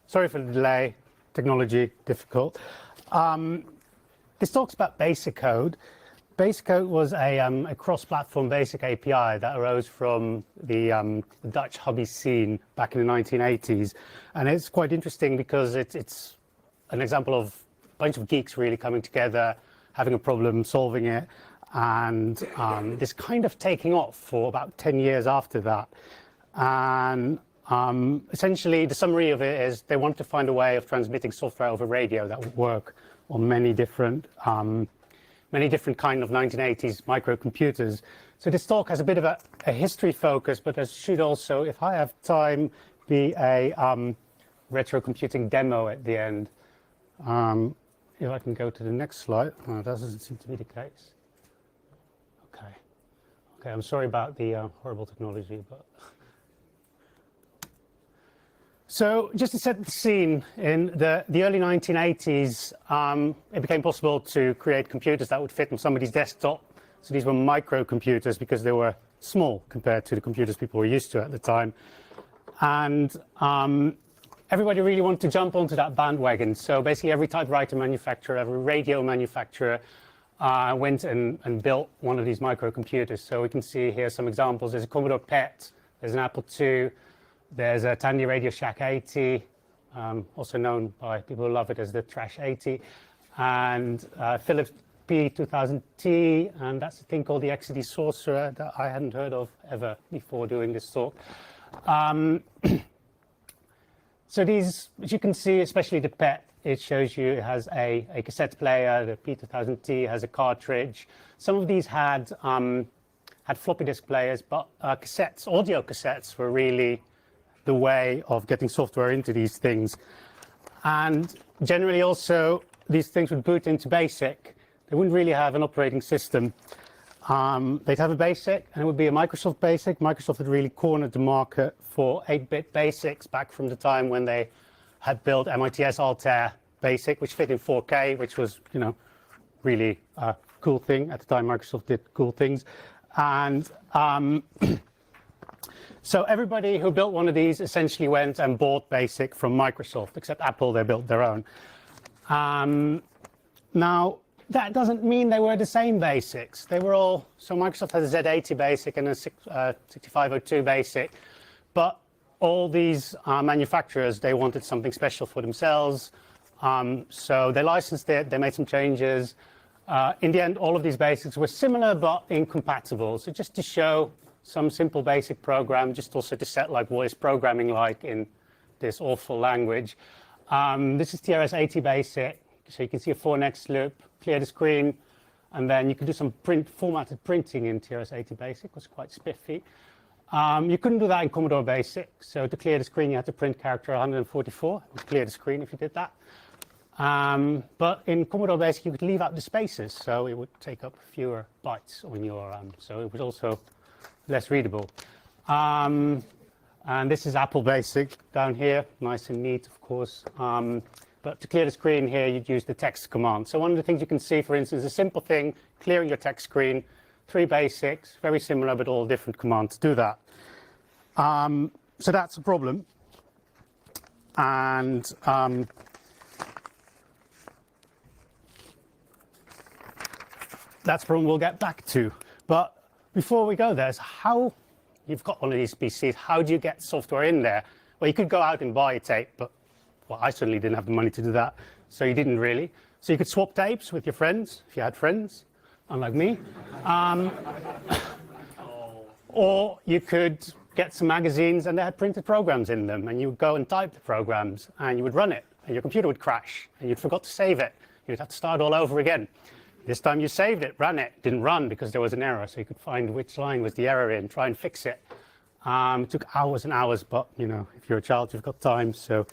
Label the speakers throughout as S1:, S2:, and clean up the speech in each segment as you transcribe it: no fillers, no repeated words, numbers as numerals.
S1: Sorry for the delay, technology difficult. This talks about BASICODE. BASICODE was a cross-platform basic API that arose from the Dutch hobby scene back in the 1980s. And it's quite interesting because it's an example of a bunch of geeks really coming together, having a problem, solving it, and this kind of taking off for about 10 years after that. And essentially, the summary of it is they wanted to find a way of transmitting software over radio that would work on many different kind of 1980s microcomputers. So this talk has a bit of a history focus, but there should also, if I have time, be a retro computing demo at the end. If I can go to the next slide. Oh, that doesn't seem to be the case. Okay, I'm sorry about the horrible technology, but. So just to set the scene, in the early 1980s, it became possible to create computers that would fit on somebody's desktop. So these were microcomputers because they were small compared to the computers people were used to at the time. And everybody really wanted to jump onto that bandwagon. So basically every typewriter manufacturer, every radio manufacturer went and built one of these microcomputers. So we can see here some examples. There's a Commodore PET, there's an Apple II, there's a Tandy Radio Shack 80, also known by people who love it as the Trash 80, and Philips P2000T, and that's a thing called the XCD Sorcerer that I hadn't heard of ever before doing this talk. So these, as you can see, especially the PET, it shows you it has a cassette player. The P2000T has a cartridge. Some of these had floppy disk players, but cassettes, audio cassettes, were really the way of getting software into these things. And generally also, these things would boot into BASIC. They wouldn't really have an operating system. They'd have a BASIC, and it would be a Microsoft BASIC. Microsoft had really cornered the market for 8-bit BASICs back from the time when they had built MITS Altair BASIC, which fit in 4K, which was, really a cool thing. At the time, Microsoft did cool things. And so everybody who built one of these essentially went and bought BASIC from Microsoft, except Apple, they built their own. Now, that doesn't mean they were the same BASICs. They were all, so Microsoft had a Z80 BASIC and a 6502 BASIC, but all these manufacturers, they wanted something special for themselves. So they licensed it, they made some changes. In the end, all of these BASICs were similar but incompatible. So just to show some simple basic program, just also to set like what is programming like in this awful language. This is TRS-80 BASIC. So you can see a for next loop, clear the screen, and then you can do some formatted printing in TRS-80 BASIC. It was quite spiffy. You couldn't do that in Commodore BASIC. So to clear the screen, you had to print character 144. It would clear the screen if you did that. But in Commodore BASIC, you could leave out the spaces, so it would take up fewer bytes on your, so it was also less readable. And this is Apple BASIC down here, nice and neat, of course. But to clear the screen here, you'd use the text command. So one of the things you can see, for instance, a simple thing, clearing your text screen, 3 basics, very similar, but all different commands do that. So that's a problem. And that's a problem we'll get back to. But before we go there, is how you've got one of these PCs, how do you get software in there? Well, you could go out and buy a tape, but well, I certainly didn't have the money to do that, so you didn't really. So you could swap tapes with your friends, if you had friends, unlike me. Or you could get some magazines, and they had printed programs in them, and you would go and type the programs, and you would run it, and your computer would crash, and you'd forgot to save it. You'd have to start all over again. This time you saved it, ran it, didn't run because there was an error, so you could find which line was the error in, try and fix it. It took hours and hours, but if you're a child, you've got time. So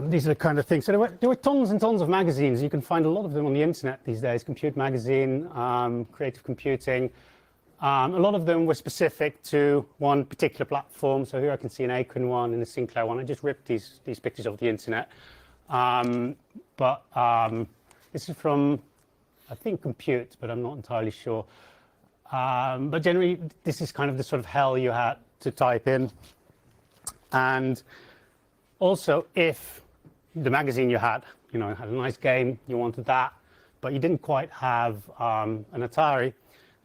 S1: these are the kind of things. So there were tons and tons of magazines. You can find a lot of them on the internet these days. Compute Magazine, Creative Computing. A lot of them were specific to one particular platform. So here I can see an Acorn one and a Sinclair one. I just ripped these pictures off the internet. This is from, I think, Compute, but I'm not entirely sure. But generally, this is kind of the sort of hell you had to type in. And also, if the magazine you had, had a nice game, you wanted that, but you didn't quite have an Atari,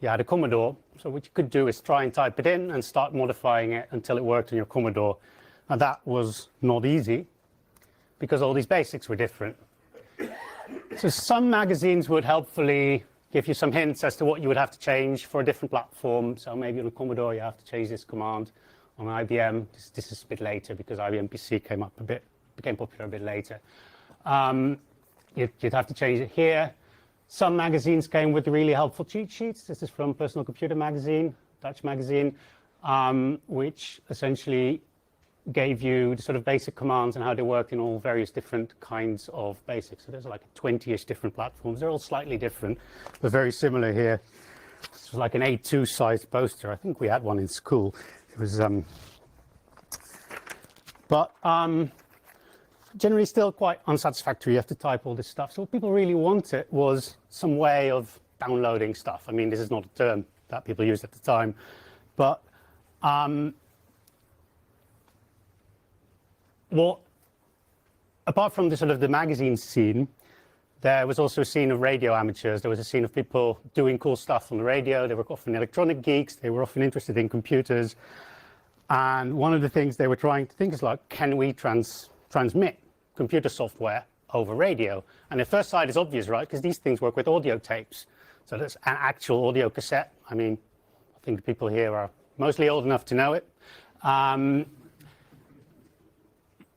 S1: you had a Commodore. So what you could do is try and type it in and start modifying it until it worked on your Commodore. And that was not easy because all these basics were different. So some magazines would helpfully give you some hints as to what you would have to change for a different platform. So maybe on a Commodore, you have to change this command. On IBM, this is a bit later because IBM PC became popular a bit later. You'd have to change it here. Some magazines came with really helpful cheat sheets. This is from Personal Computer Magazine, Dutch magazine, which essentially gave you the sort of basic commands and how they worked in all various different kinds of basics. So there's like 20-ish different platforms. They're all slightly different, but very similar here. This was like an A2 sized poster. I think we had one in school. It was, generally still quite unsatisfactory. You have to type all this stuff. So what people really wanted was some way of downloading stuff. I mean, this is not a term that people used at the time, but apart from the sort of the magazine scene, there was also a scene of radio amateurs. There was a scene of people doing cool stuff on the radio. They were often electronic geeks. They were often interested in computers. And one of the things they were trying to think is like, can we transmit computer software over radio? And at first sight, it's obvious, right? Because these things work with audio tapes. So there's an actual audio cassette. I mean, I think the people here are mostly old enough to know it.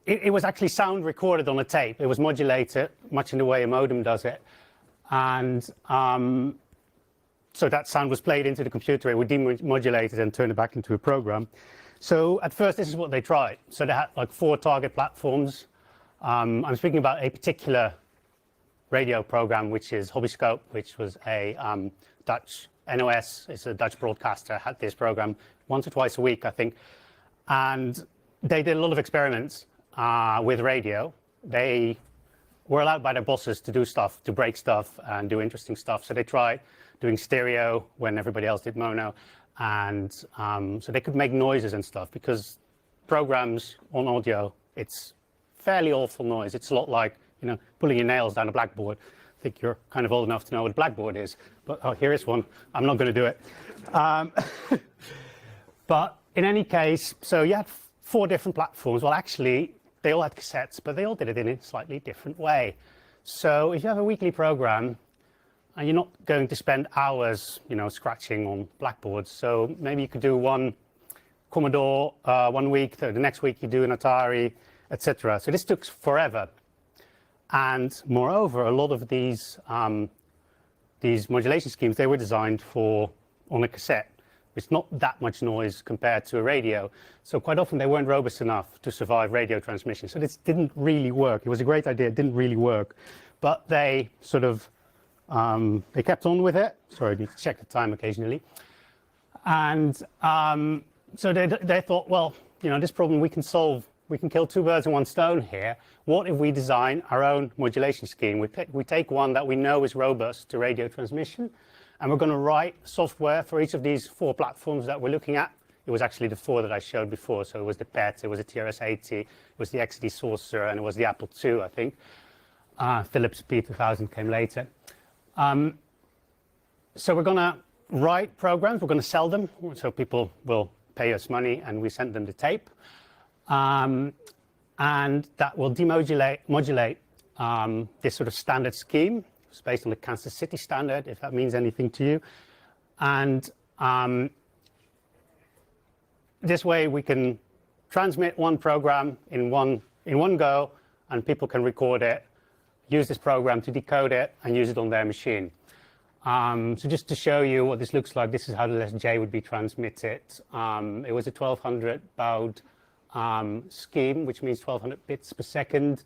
S1: It was actually sound recorded on a tape. It was modulated, much in the way a modem does it. And so that sound was played into the computer. It would demodulate it and turn it back into a program. So at first, this is what they tried. So they had like 4 target platforms. I'm speaking about a particular radio program, which is Hobbyscope, which was a Dutch NOS. It's a Dutch broadcaster, had this program once or twice a week, I think. And they did a lot of experiments with radio. They were allowed by their bosses to do stuff, to break stuff and do interesting stuff. So they tried doing stereo when everybody else did mono. And so they could make noises and stuff, because programs on audio, it's fairly awful noise. It's a lot like, pulling your nails down a blackboard. I think you're kind of old enough to know what a blackboard is. But oh, here is one. I'm not going to do it. But in any case, so you had 4 different platforms. Well, actually, they all had cassettes, but they all did it in a slightly different way. So if you have a weekly program, and you're not going to spend hours, scratching on blackboards. So maybe you could do one Commodore 1 week, the next week you do an Atari, etc. So this took forever. And moreover, a lot of these modulation schemes, they were designed on a cassette. It's not that much noise compared to a radio. So quite often they weren't robust enough to survive radio transmission. So this didn't really work. It was a great idea. It didn't really work. But they sort of they kept on with it. Sorry, I need to check the time occasionally. And so they thought, well, this problem we can solve. We can kill 2 birds with 1 stone here. What if we design our own modulation scheme? We take one that we know is robust to radio transmission, and we're going to write software for each of these 4 platforms that we're looking at. It was actually the 4 that I showed before. So it was the PET, it was the TRS-80, it was the XD Saucer, and it was the Apple II, I think. Philips P2000 came later. So we're going to write programs, we're going to sell them, so people will pay us money and we send them the tape. And that will modulate this sort of standard scheme. It's based on the Kansas City standard, if that means anything to you. And this way we can transmit one program in one go, and people can record it, use this program to decode it, and use it on their machine. So just to show you what this looks like, this is how the LSJ would be transmitted. It was a 1200 baud scheme, which means 1200 bits per second.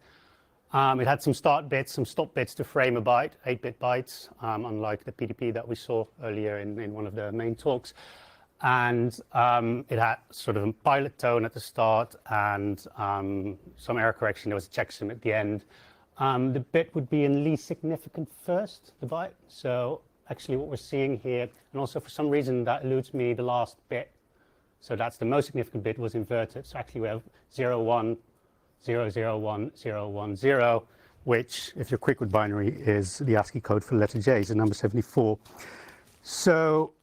S1: It had some start bits, some stop bits to frame a byte, 8-bit bytes, unlike the PDP that we saw earlier in one of the main talks. And it had sort of a pilot tone at the start and some error correction. There was a checksum at the end. The bit would be in least significant first, the byte. So actually what we're seeing here, and also for some reason that eludes me, the last bit. So that's the most significant bit was inverted. So actually we have 0, 1, 001010, which, if you're quick with binary, is the ASCII code for the letter J, is the number 74. So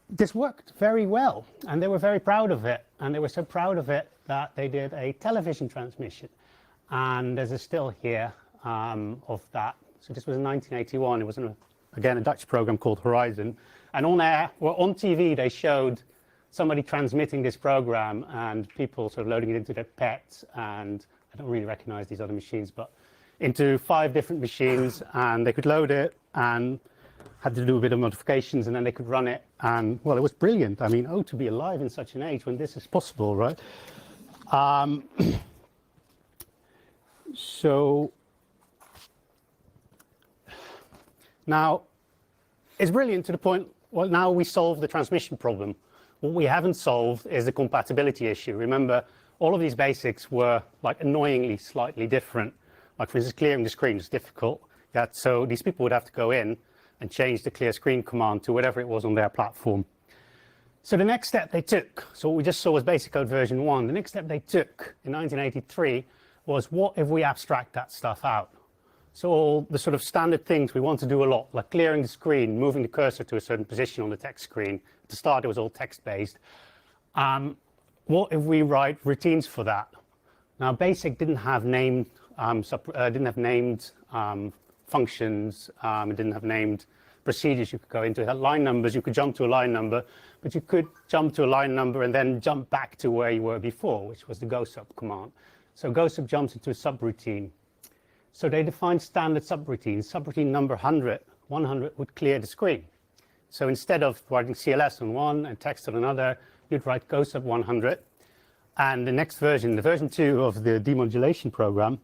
S1: this worked very well, and they were very proud of it. And they were so proud of it that they did a television transmission. And there's a still here of that. So this was in 1981. It was, again, a Dutch program called Horizon. And on air, well, on TV, they showed somebody transmitting this program and people sort of loading it into their pets. And I don't really recognize these other machines, but into 5 different machines. And they could load it and had to do a bit of modifications, and then they could run it. And, well, it was brilliant. I mean, oh, to be alive in such an age when this is possible, right? So now it's brilliant to the point, well, now we solve the transmission problem. What we haven't solved is the compatibility issue. Remember, all of these basics were like annoyingly slightly different. Like, for instance, clearing the screen is difficult. So these people would have to go in and change the clear screen command to whatever it was on their platform. So the next step they took, so what we just saw was BASICODE version 1. The next step they took in 1983 was, what if we abstract that stuff out? So all the sort of standard things we want to do a lot, like clearing the screen, moving the cursor to a certain position on the text screen. At the start, it was all text-based. What if we write routines for that? Now, BASIC didn't have named functions. It didn't have named procedures you could go into. It had line numbers. You could jump to a line number, but you could jump to a line number and then jump back to where you were before, which was the go-sub command. So go-sub jumps into a subroutine. So they defined standard subroutines. Subroutine number 100 would clear the screen. So instead of writing CLS on one and text on another, you'd write go-sub 100. And the next version, the version 2 of the demodulation program,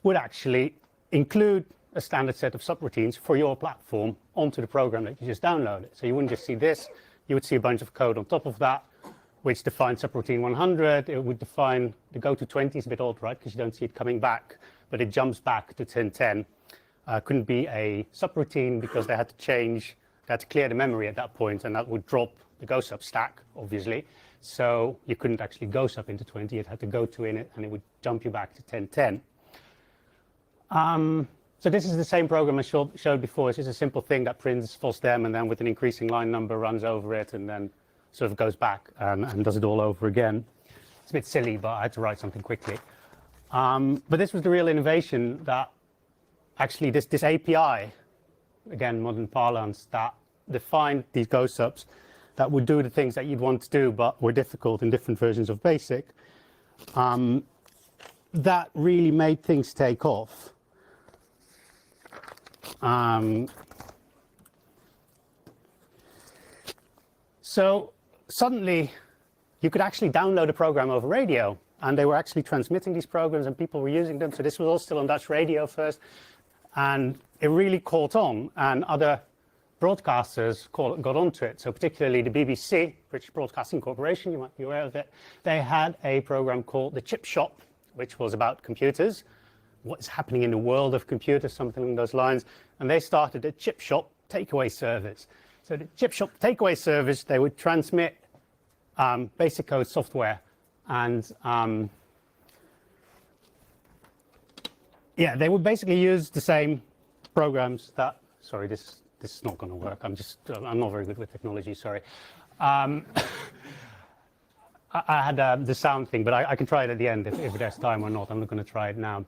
S1: would actually include a standard set of subroutines for your platform onto the program that you just downloaded. So you wouldn't just see this, you would see a bunch of code on top of that, which defines subroutine 100. It would define the go to 20 is a bit odd, right? Because you don't see it coming back, but it jumps back to 1010. Couldn't be a subroutine because they had to change, they had to clear the memory at that point, and that would drop the go sub stack, obviously. So you couldn't actually go sub into 20, it had to go to in it, and it would jump you back to 1010. So this is the same program I showed before. It's just a simple thing that prints FOSDEM and then with an increasing line number runs over it and then sort of goes back and does it all over again. It's a bit silly, but I had to write something quickly. But this was the real innovation, that actually this API, again, modern parlance, that defined these go subs that would do the things that you'd want to do but were difficult in different versions of BASIC, that really made things take off. So suddenly you could actually download a program over radio, and they were actually transmitting these programs and people were using them. So this was all still on Dutch radio first, and it really caught on, and other broadcasters got onto it. So particularly the BBC, British Broadcasting Corporation, you might be aware of it, they had a program called The Chip Shop, which was about computers. What is happening in the world of computers, something along those lines. And they started a chip shop takeaway service. So the chip shop takeaway service, they would transmit BASICODE software. And yeah, they would basically use the same programs that, sorry, this is not going to work. I'm not very good with technology, sorry. I had the sound thing, but I can try it at the end if there's time or not. I'm not going to try it now.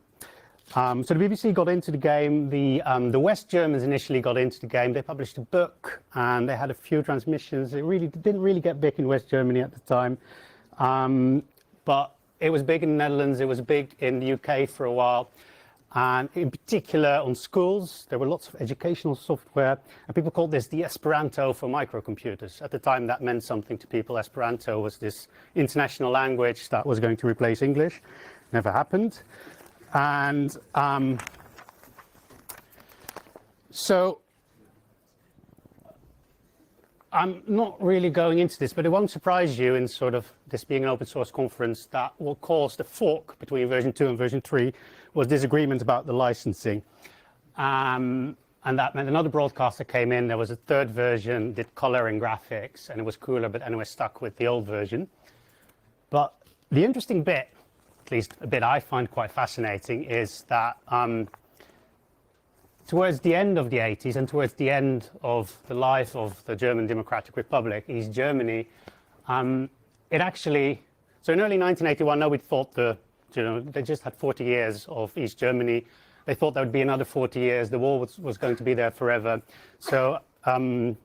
S1: So the BBC got into the game. The West Germans initially got into the game. They published a book and they had a few transmissions. It didn't really get big in West Germany at the time, but it was big in the Netherlands. It was big in the UK for a while, and in particular on schools. There were lots of educational software, and people called this the Esperanto for microcomputers. At the time, that meant something to people. Esperanto was this international language that was going to replace English. Never happened. And so I'm not really going into this, but it won't surprise you in sort of this being an open source conference that what caused the fork between version 2 and version 3 was disagreement about the licensing. And that meant another broadcaster came in. There was a third version, did color and graphics, and it was cooler, but anyway, stuck with the old version. But the interesting bit at least a bit I find quite fascinating, is that towards the end of the 80s and towards the end of the life of the German Democratic Republic, East Germany, it actually, so in early 1981, nobody thought they just had 40 years of East Germany. They thought there would be another 40 years. The war was going to be there forever. So the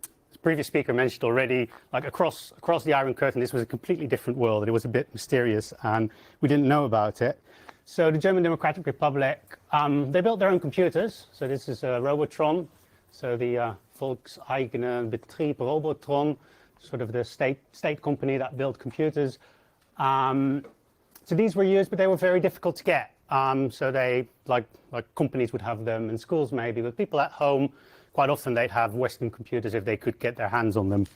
S1: previous speaker mentioned already, like across the Iron Curtain, this was a completely different world. It was a bit mysterious and we didn't know about it. So the German Democratic Republic, they built their own computers. So this is Robotron, so the Volkseigene Betrieb Robotron, sort of the state company that built computers. So these were used, but they were very difficult to get. So they, like companies would have them in schools maybe, but people at home, quite often they'd have Western computers if they could get their hands on them.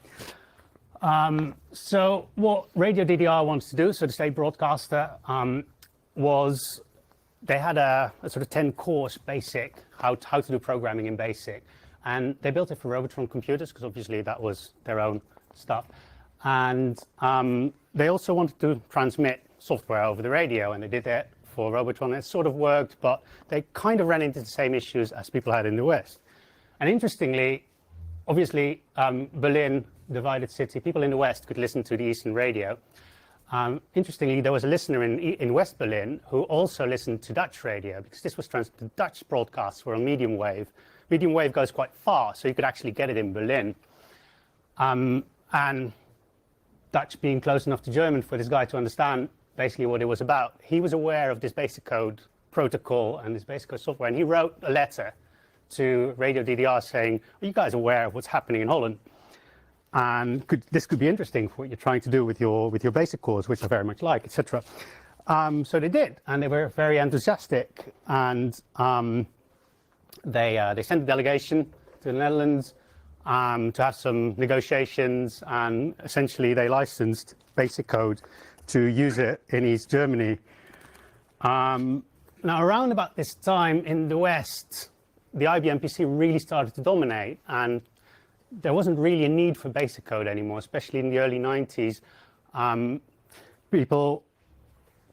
S1: So what Radio DDR wanted to do, so the state broadcaster, was they had a sort of 10-course BASIC, how to do programming in BASIC. And they built it for Robotron computers, because obviously that was their own stuff. And they also wanted to transmit software over the radio, and they did that for Robotron. It sort of worked, but they kind of ran into the same issues as people had in the West. And interestingly, obviously, Berlin, divided city, people in the West could listen to the Eastern radio. Interestingly, there was a listener in West Berlin who also listened to Dutch radio, because this was the Dutch broadcasts were on medium wave. Medium wave goes quite far, so you could actually get it in Berlin. And Dutch being close enough to German for this guy to understand basically what it was about, he was aware of this BASICODE protocol and this BASICODE software, and he wrote a letter to Radio DDR saying, are you guys aware of what's happening in Holland? And this could be interesting for what you're trying to do with your basic cores, which I very much like, etc. So they did, and they were very enthusiastic, and they sent a delegation to the Netherlands to have some negotiations, and essentially they licensed BASICODE to use it in East Germany. Now, around about this time in the West, the IBM PC really started to dominate, and there wasn't really a need for BASICODE anymore, especially in the early 90s. People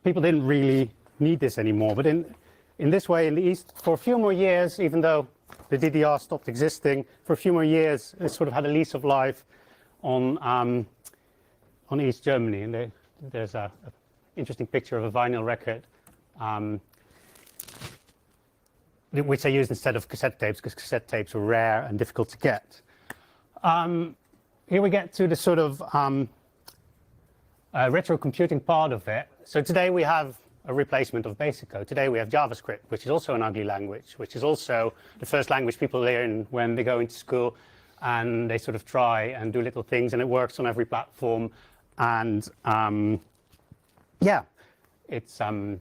S1: didn't really need this anymore. But in this way, in the East, for a few more years, even though the DDR stopped existing, for a few more years, it sort of had a lease of life on East Germany. And there's an interesting picture of a vinyl record, which they used instead of cassette tapes, because cassette tapes were rare and difficult to get. Here we get to the sort of retro computing part of it. So today we have a replacement of BASICODE. Today we have JavaScript, which is also an ugly language, which is also the first language people learn when they go into school, and they sort of try and do little things, and it works on every platform. And yeah, it's to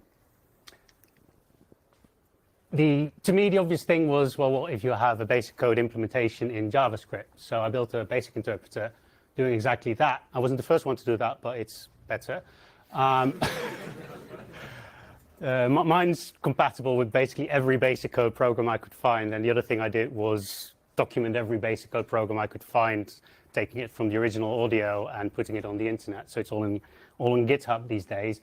S1: me, the obvious thing was, well, what if you have a BASICODE implementation in JavaScript? So I built a basic interpreter doing exactly that. I wasn't the first one to do that, but it's better. Mine's compatible with basically every BASICODE program I could find. And the other thing I did was document every BASICODE program I could find, taking it from the original audio and putting it on the internet. So it's all on GitHub these days.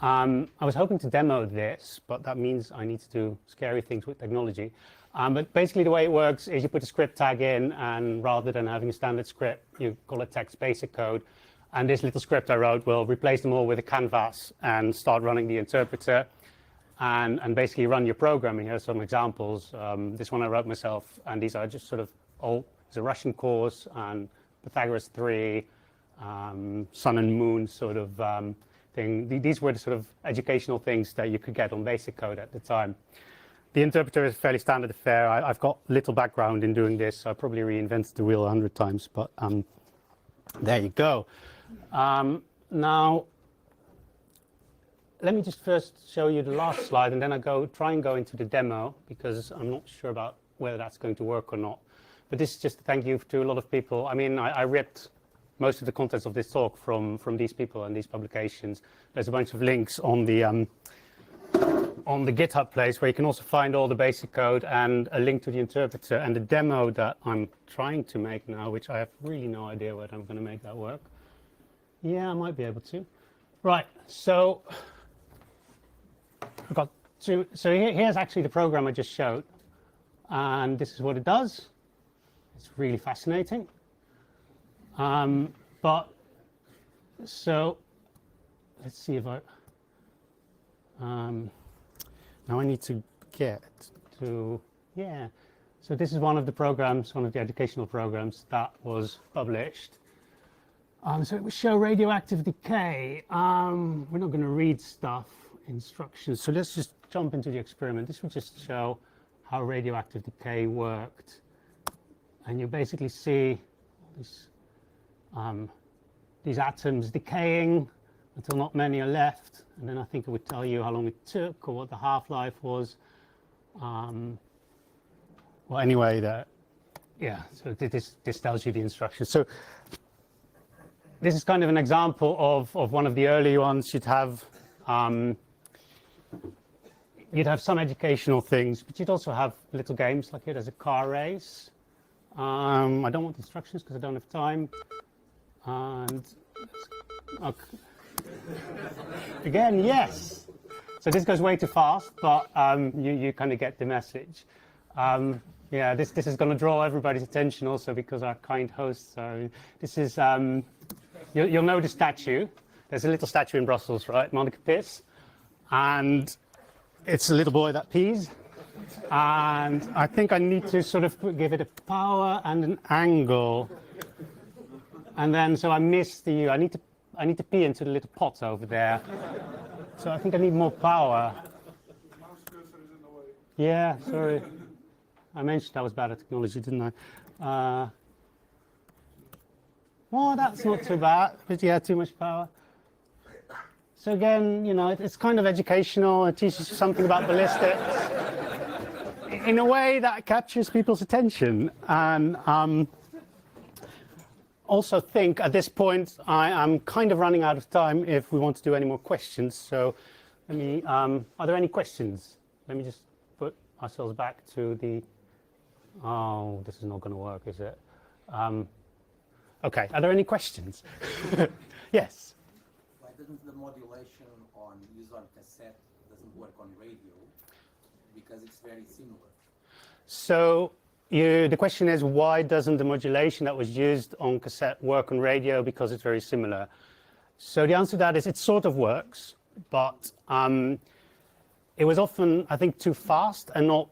S1: I was hoping to demo this, but that means I need to do scary things with technology. But basically the way it works is you put a script tag in, and rather than having a standard script, you call it text BASICODE. And this little script I wrote will replace them all with a canvas and start running the interpreter and basically run your program. And here are some examples. This one I wrote myself, and these are just sort of it's a Russian course and Pythagoras 3, sun and moon sort of thing. These were the sort of educational things that you could get on BASICODE at the time. The interpreter is a fairly standard affair. I've got little background in doing this, so I probably reinvented the wheel 100 times, but there you go. Now, let me just first show you the last slide, and then I try and go into the demo, because I'm not sure about whether that's going to work or not. But this is just a thank you to a lot of people. I mean, I ripped most of the contents of this talk from these people and these publications. There's a bunch of links on the GitHub place where you can also find all the BASICODE and a link to the interpreter and the demo that I'm trying to make now, which I have really no idea whether I'm going to make that work. Yeah, I might be able to. Right, so forgot to. So here's actually the program I just showed, and this is what it does. It's really fascinating. But so let's see if I. Now I need to get to, yeah. So this is one of the programs, one of the educational programs that was published. So it will show radioactive decay. We're not going to read stuff, instructions. So let's just jump into the experiment. This will just show how radioactive decay worked. And you basically see these atoms decaying until not many are left. And then I think it would tell you how long it took or what the half-life was. Well, anyway, yeah, so this tells you the instructions. So this is kind of an example of one of the early ones. You'd have some educational things, but you'd also have little games like here. There's a car race. I don't want instructions because I don't have time. And okay. Again, yes. So this goes way too fast, but you kind of get the message. Yeah, this is going to draw everybody's attention also because our kind hosts. So this is, you'll know the statue. There's a little statue in Brussels, right? Monica Piss. And it's a little boy that pees. And I think I need to sort of give it a power and an angle. And then, so I missed the U. I need to pee into the little pot over there. So I think I need more power. Yeah, sorry. I mentioned I was bad at technology, didn't I? Well, that's not too bad, but yeah, too much power. So again, you know, it's kind of educational. It teaches you something about ballistics in a way that captures people's attention. And also think at this point, I am kind of running out of time if we want to do any more questions. So let me, are there any questions? Let me just put ourselves back to the, oh, this is not going to work, is it? Okay, are there any questions? Yes?
S2: Why doesn't the modulation used on cassette doesn't work on radio? Because it's very similar.
S1: So the question is, why doesn't the modulation that was used on cassette work on radio? Because it's very similar. So the answer to that is it sort of works, but it was often, I think, too fast and not,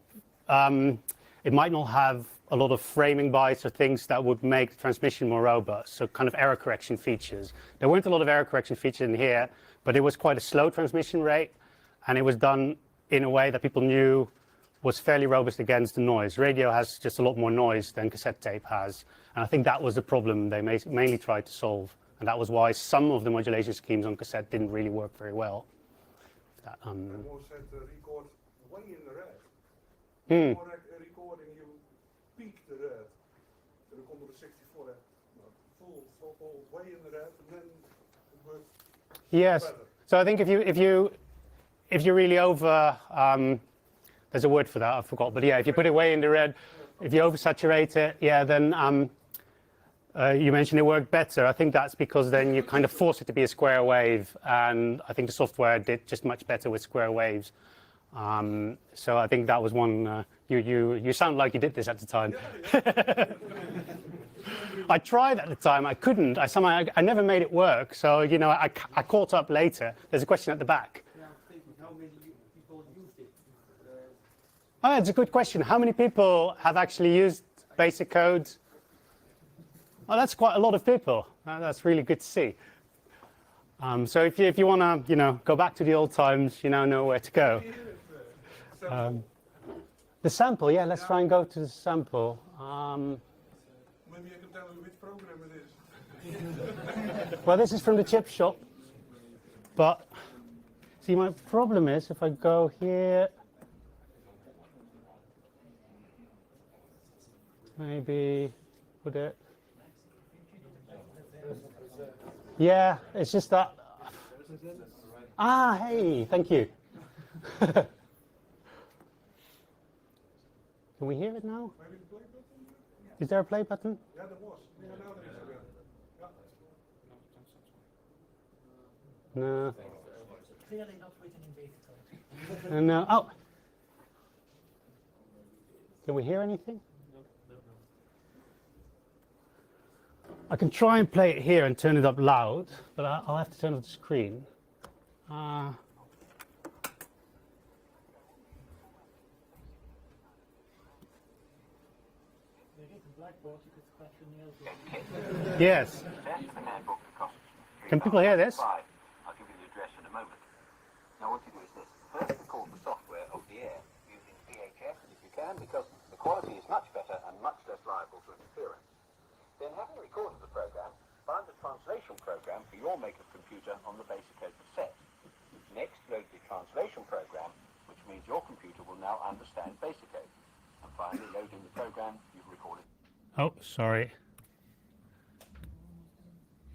S1: it might not have a lot of framing bytes or things that would make the transmission more robust, so kind of error correction features. There weren't a lot of error correction features in here, but it was quite a slow transmission rate, and it was done in a way that people knew was fairly robust against the noise. Radio has just a lot more noise than cassette tape has, and I think that was the problem they mainly tried to solve, and that was why some of the modulation schemes on cassette didn't really work very well. That,
S3: said record way in the red. Recording you peak the red. En dan komt de 64 full way in the red, and then it works.
S1: Yes.
S3: Better.
S1: So I think if you're really over, there's a word for that, I forgot, but yeah, if you put it way in the red, if you oversaturate it, yeah, then you mentioned it worked better. I think that's because then you kind of force it to be a square wave, and I think the software did just much better with square waves. So I think that was one. You sound like you did this at the time. I tried at the time. I couldn't. I never made it work. So you know, I caught up later. There's a question at the back.
S2: Yeah, I'm thinking how many people used it.
S1: Oh, it's a good question. How many people have actually used BASICODE? Oh, that's quite a lot of people. That's really good to see. So if you want to, you know, go back to the old times, you now know where to go. The sample, yeah, let's try and go to the sample.
S3: Maybe I can tell you which program it is.
S1: Well, this is from the chip shop, but see, my problem is if I go here, maybe put it. Yeah, it's just that. Ah, hey, thank you. Can we hear it now?
S3: Maybe the play button?
S1: Is there a play button?
S3: Yeah, there was. Yeah, now there is again. Yeah.
S1: No.
S4: Clearly not written in BASICODE.
S1: And oh, can we hear anything? I can try and play it here and turn it up loud, but I'll have to turn off the screen.
S4: There is a blackboard, you could scratch your nails with.
S1: Yes. Can people hear this?
S5: I'll give you the address in a moment. Now what you do is this. First record the software over the air using VHF if you can, because the quality is much better and much less liable to interference. Then having recorded the program, find the translation program for your make of computer on the BASICODE cassette. Next, load the translation program, which means your computer will now understand BASICODE. And finally, load in the program you've recorded.
S1: Oh, sorry.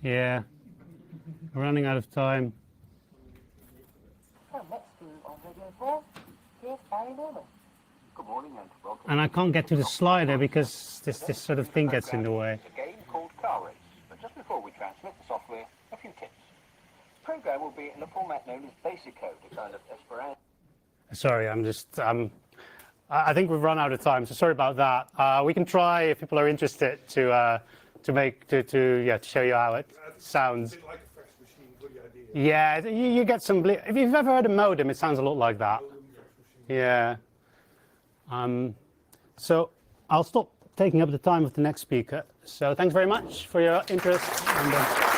S1: Yeah, we're running out of time.
S5: So next on Radio 4, here's Barry Norman. Good morning and welcome.
S1: And I can't get to the slider because this sort of thing gets in the way.
S5: It's a game called Car Race. But just before we transmit the software, a few tips. The program will be in a format known as BASICODE, a kind of Esperanto.
S1: Sorry, I'm just, I think we've run out of time, so sorry about that. We can try, if people are interested, to show you how it sounds.
S3: A bit like a fax machine for the idea.
S1: Yeah, you get some, if you've ever heard a modem, it sounds a lot like that. Yeah. So I'll stop taking up the time of the next speaker. So thanks very much for your interest. And,